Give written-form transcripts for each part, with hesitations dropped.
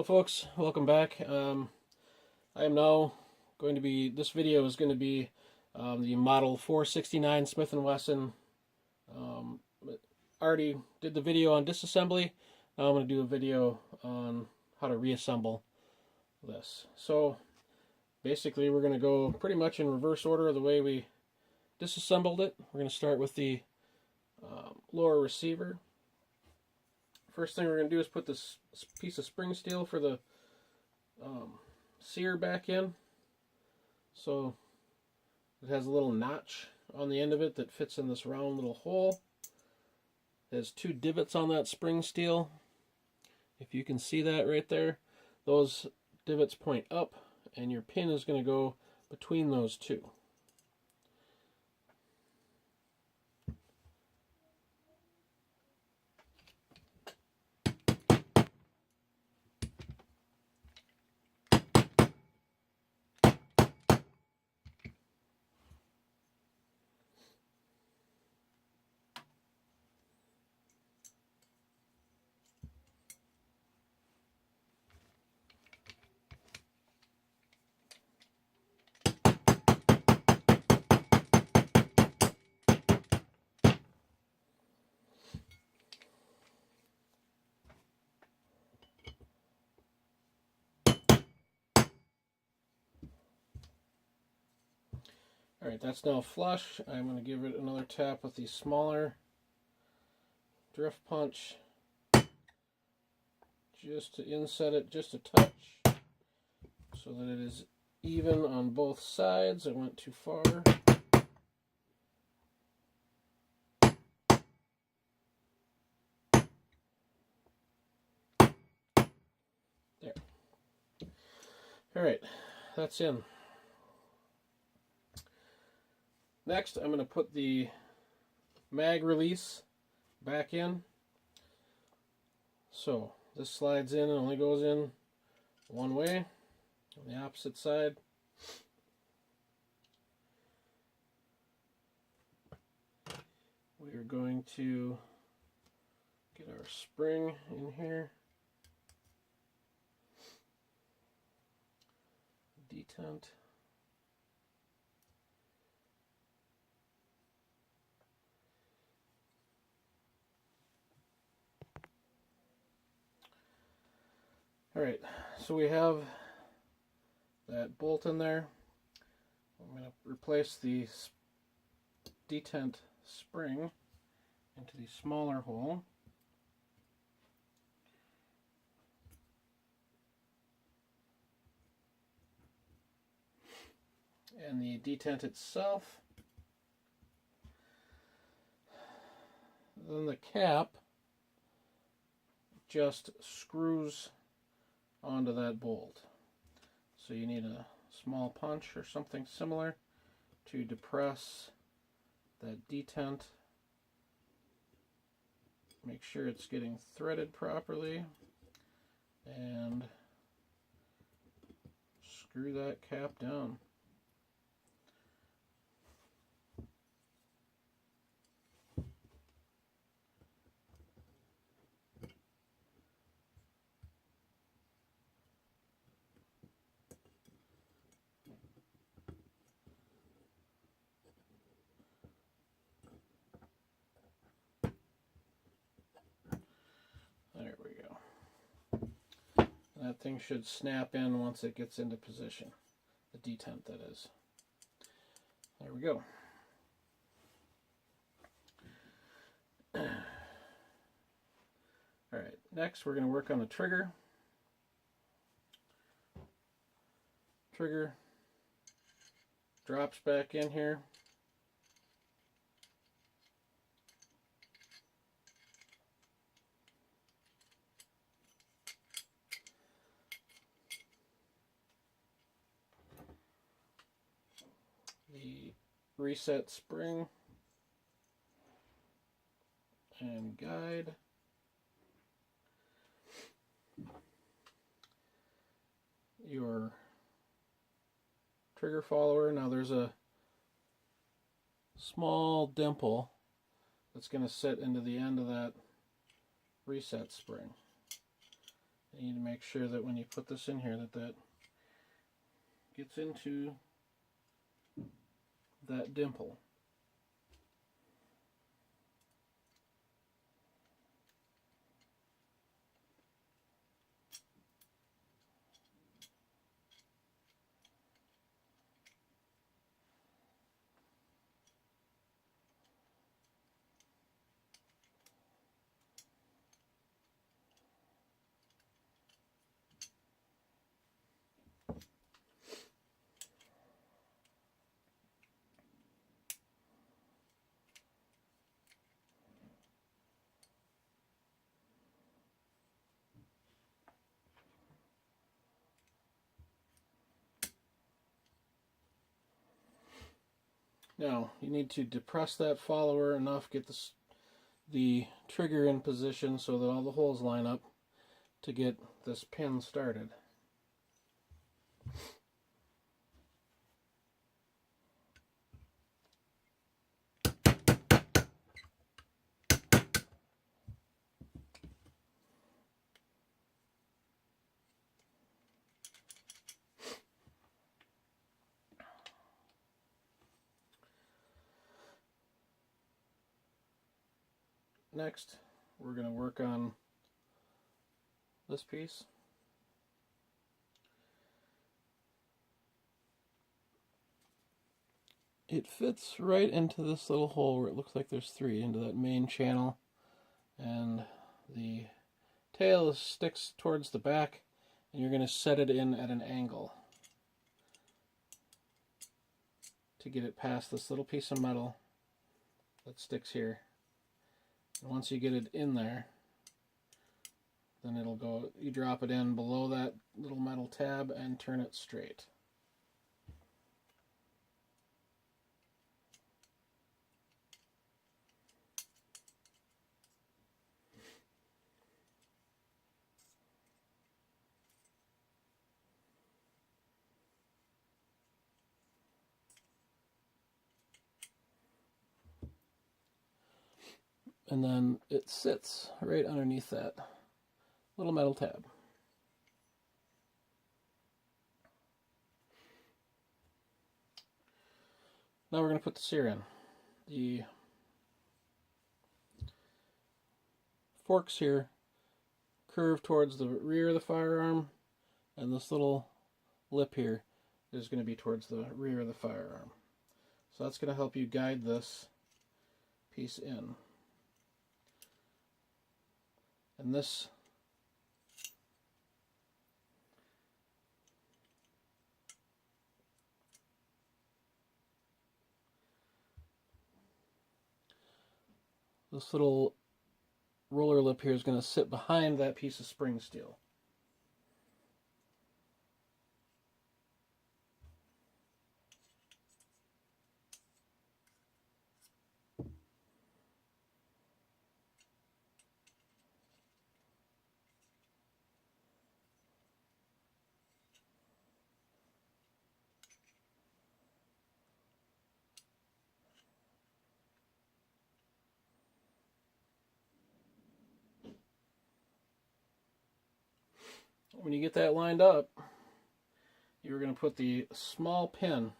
folks, welcome back. I am now going to be, this video is going to be the Model 469 Smith&Wesson. Already did the video on disassembly. Now I'm going to do a video on how to reassemble this. So basically we're going to go pretty much in reverse order of the way we disassembled it. We're going to start with the lower receiver. First thing we're going to do is put this piece of spring steel for the sear back in. So it has a little notch on the end of it that fits in this round little hole. It has two divots on that spring steel. If you can see that right there, those divots point up and your pin is going to go between those two. Alright, that's now flush. I'm going to give it another tap with the smaller drift punch just to inset it just a touch so that it is even on both sides. I went too far. There. Alright, that's in. Next, I'm going to put the mag release back in. So this slides in and only goes in one way on the opposite side. We are going to get our spring in here. Detent. Alright, so we have that bolt in there. I'm going to replace the detent spring into the smaller hole. And the detent itself, then the cap just screws onto that bolt. So you need a small punch or something similar to depress that detent. Make sure it's getting threaded properly and screw that cap down. There we go. And that thing should snap in once it gets into position. The detent, that is. There we go. Alright, next we're going to work on the trigger. Trigger drops back in here. The reset spring and guide. Your trigger follower. Now there's a small dimple that's going to sit into the end of that reset spring. You need to make sure that when you put this in here that gets into that dimple. Now, you need to depress that follower enough, get the trigger in position so that all the holes line up to get this pin started. Next, we're going to work on this piece. It fits right into this little hole where it looks like there's three, into that main channel, and the tail sticks towards the back, and you're going to set it in at an angle to get it past this little piece of metal that sticks here. And once you get it in there, then it'll go, you drop it in below that little metal tab and turn it straight. And then it sits right underneath that little metal tab. Now we're going to put the sear in. The forks here curve towards the rear of the firearm, and this little lip here is going to be towards the rear of the firearm. So that's going to help you guide this piece in. And this little roller lip here is going to sit behind that piece of spring steel. When you get that lined up, you're going to put the small pin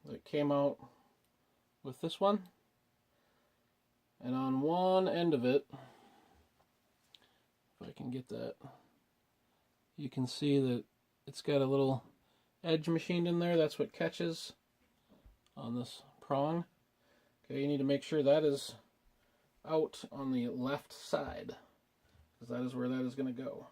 that came out with this one, and on one end of it, if I can get that, you can see that it's got a little edge machined in there. That's what catches on this prong. Okay, you need to make sure that is out on the left side, because that is where that is going to go.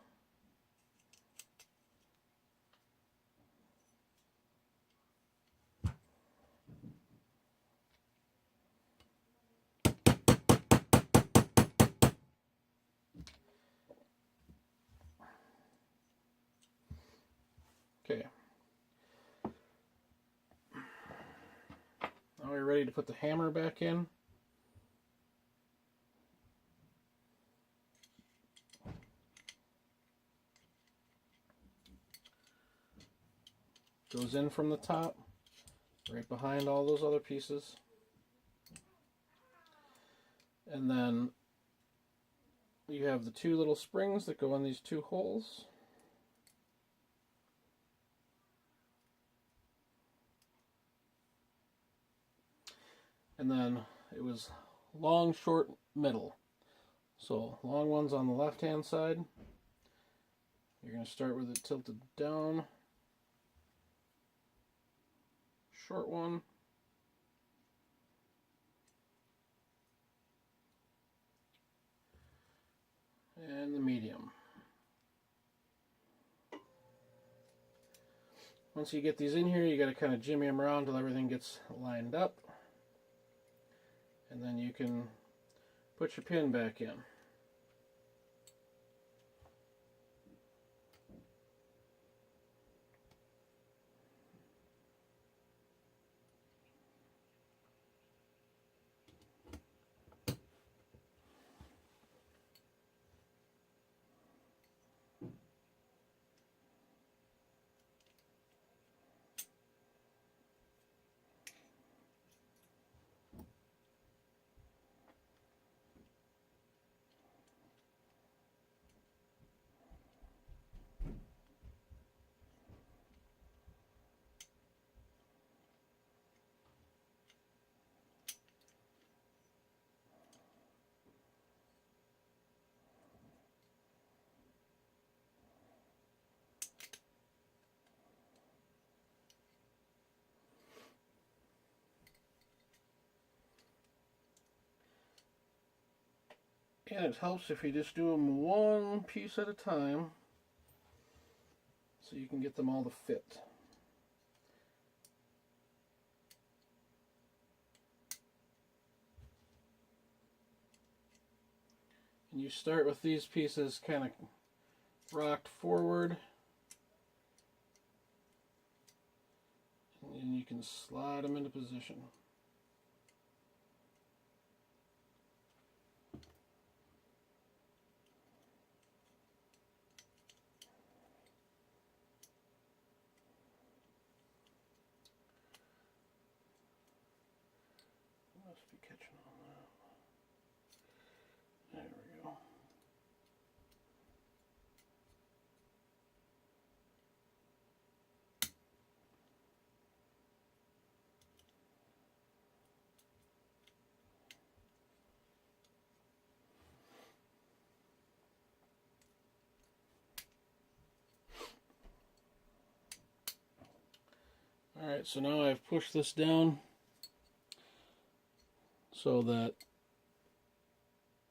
Okay. Now we're ready to put the hammer back in. Goes in from the top, right behind all those other pieces. And then you have the two little springs that go in these two holes. And then it was long, short, middle. So long ones on the left hand side. You're going to start with it tilted down. Short one. And the medium. Once you get these in here, you got to kind of jimmy them around until everything gets lined up. And then you can put your pin back in. And it helps if you just do them one piece at a time so you can get them all to fit. And you start with these pieces kind of rocked forward, and you can slide them into position. Must be catching on that. There we go. Alright, so now I've pushed this down so that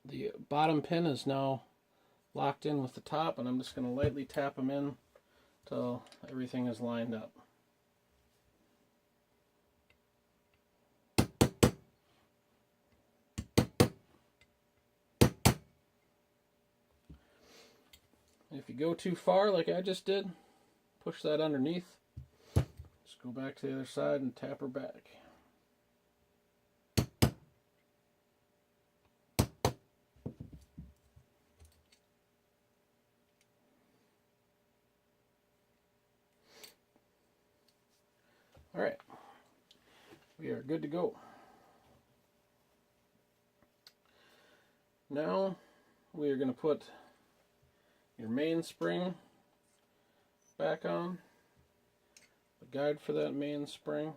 the bottom pin is now locked in with the top, and I'm just going to lightly tap them in until everything is lined up. If you go too far like I just did, push that underneath. Just go back to the other side and tap her back. Alright, we are good to go. Now we are going to put your mainspring back on, the guide for that mainspring.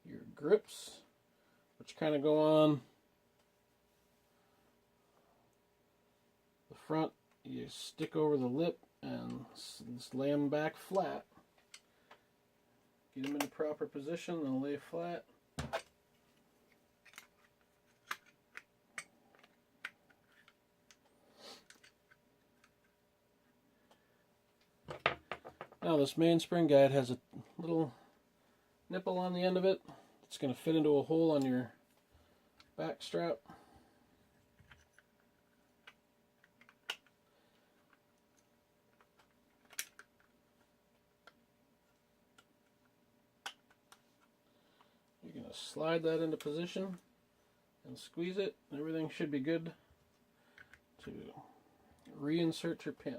Your grips, which kind of go on the front. You stick over the lip and lay them back flat. Get them in the proper position, they'll lay flat. Now this mainspring guide has a little nipple on the end of it. It's going to fit into a hole on your back strap. You're going to slide that into position and squeeze it, and everything should be good to reinsert your pin.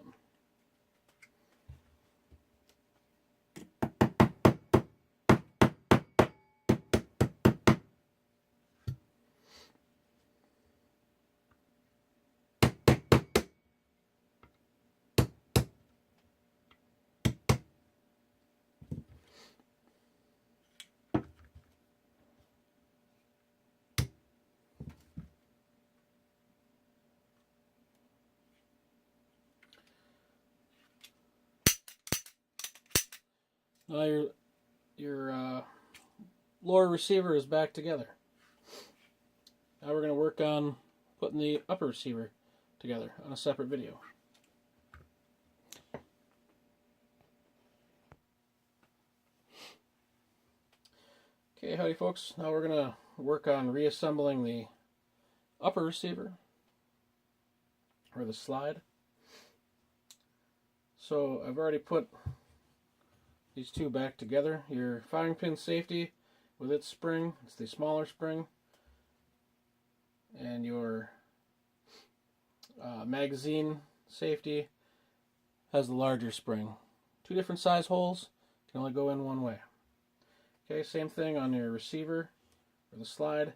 Now your lower receiver is back together. Now we're going to work on putting the upper receiver together on a separate video. Okay, howdy folks. Now we're going to work on reassembling the upper receiver, or the slide. So I've already put these two back together. Your firing pin safety with its spring, it's the smaller spring, and your magazine safety has the larger spring. Two different size holes, can only go in one way. Okay, same thing on your receiver or the slide,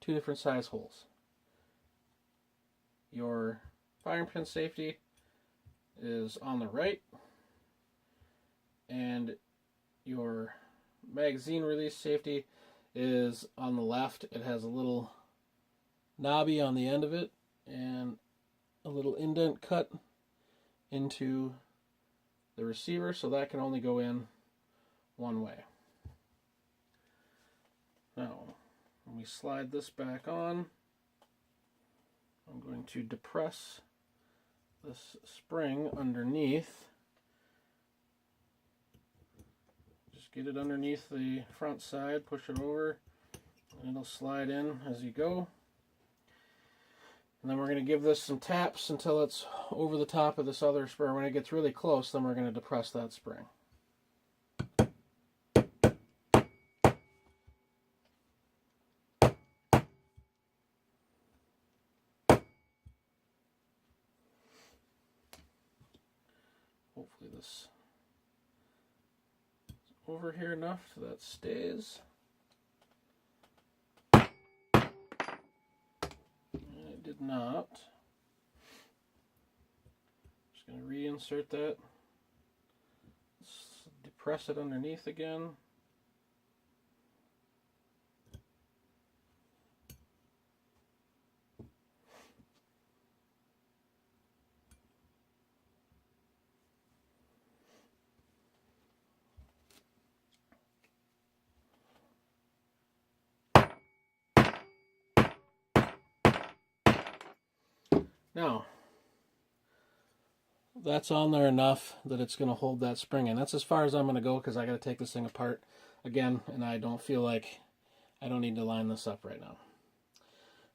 two different size holes. Your firing pin safety is on the right, and your magazine release safety is on the left. It has a little knobby on the end of it and a little indent cut into the receiver, so that can only go in one way. Now, when we slide this back on, I'm going to depress this spring underneath. Just get it underneath the front side, push it over, and it'll slide in as you go. And then we're going to give this some taps until it's over the top of this other spring. When it gets really close, then we're going to depress that spring. Hopefully this is over here enough so that stays. And it did not. Just going to reinsert that. Let's depress it underneath again. Now, that's on there enough that it's going to hold that spring in. That's as far as I'm going to go because I got to take this thing apart again, and I don't feel like I don't need to line this up right now.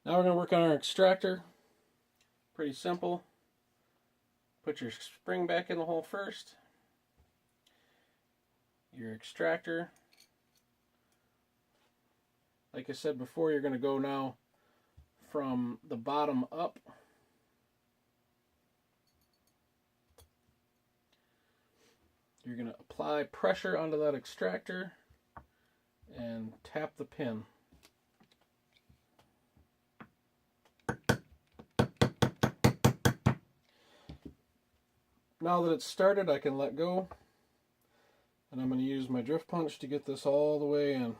Now we're going to work on our extractor. Pretty simple. Put your spring back in the hole first. Your extractor. Like I said before, you're going to go now from the bottom up. You're going to apply pressure onto that extractor and tap the pin. Now that it's started, I can let go, and I'm going to use my drift punch to get this all the way in.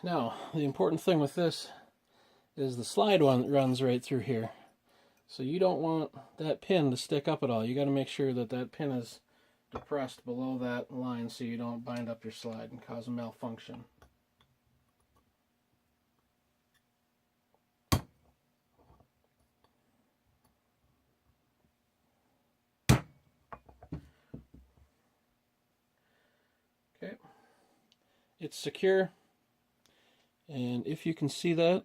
Now, the important thing with this is the slide one runs right through here. So you don't want that pin to stick up at all. You got to make sure that that pin is depressed below that line so you don't bind up your slide and cause a malfunction. Okay, it's secure, and if you can see that,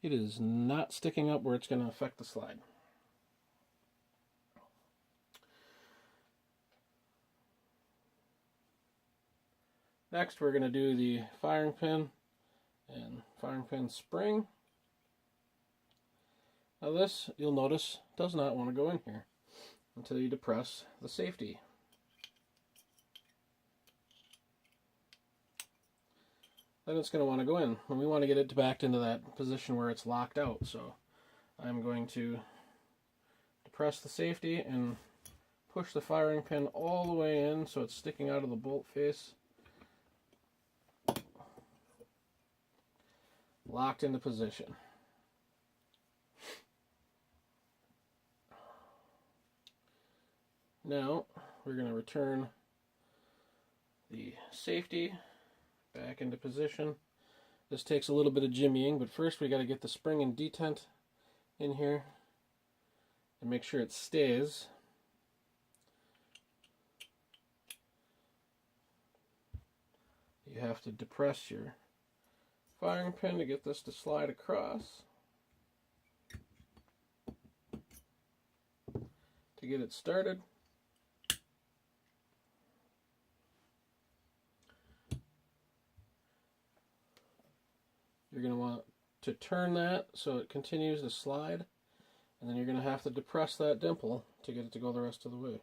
it is not sticking up where it's going to affect the slide. Next we're going to do the firing pin and firing pin spring. Now this, you'll notice, does not want to go in here until you depress the safety. Then it's going to want to go in, and we want to get it back into that position where it's locked out. So I'm going to depress the safety and push the firing pin all the way in so it's sticking out of the bolt face. Locked into position. Now we're going to return the safety back into position. This takes a little bit of jimmying, but first we got to get the spring and detent in here and make sure it stays. You have to depress your firing pin to get this to slide across. To get it started. You're going to want to turn that so it continues to slide, and then you're going to have to depress that dimple to get it to go the rest of the way.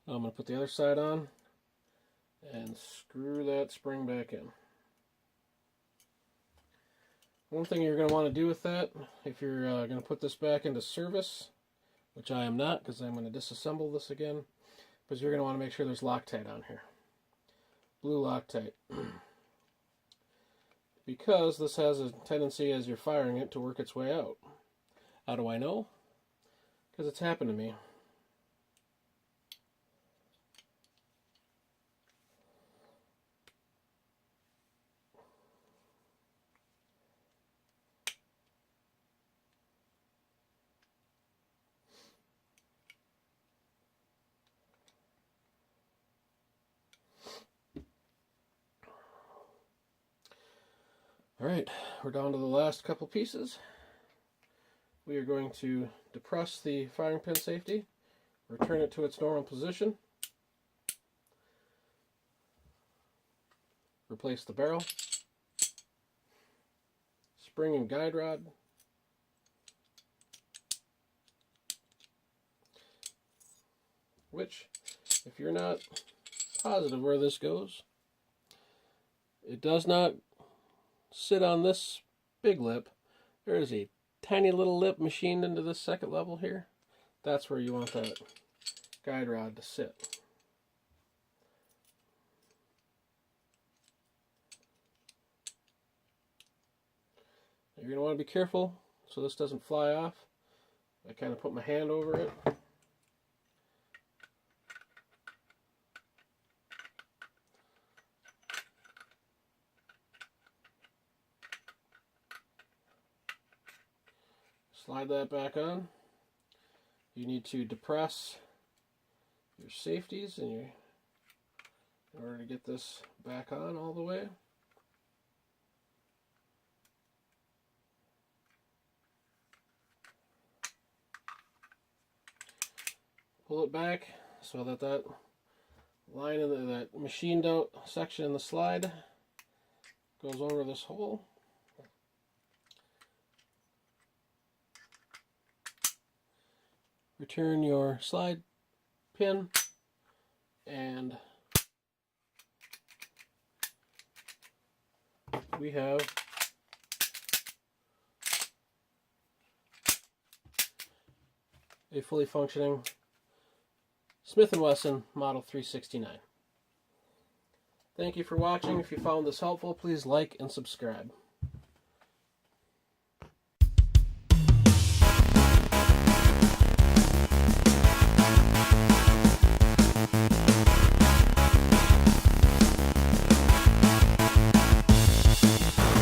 Now I'm going to put the other side on and screw that spring back in. One thing you're going to want to do with that, if you're going to put this back into service, which I am not because I'm going to disassemble this again, because you're going to want to make sure there's Loctite on here. Blue Loctite. Because this has a tendency as you're firing it to work its way out. How do I know? Because it's happened to me. Alright, we're down to the last couple pieces. We are going to depress the firing pin safety, return it to its normal position, replace the barrel, spring and guide rod, which, if you're not positive where this goes, it does not sit on this big lip. There is a tiny little lip machined into this second level here. That's where you want that guide rod to sit. You're going to want to be careful so this doesn't fly off. I kind of put my hand over it. Slide that back on. You need to depress your safeties in order to get this back on all the way. Pull it back so that that line in that machined out section in the slide goes over this hole. Return your slide pin and we have a fully functioning Smith&Wesson Model 369. Thank you for watching. If you found this helpful, please like and subscribe.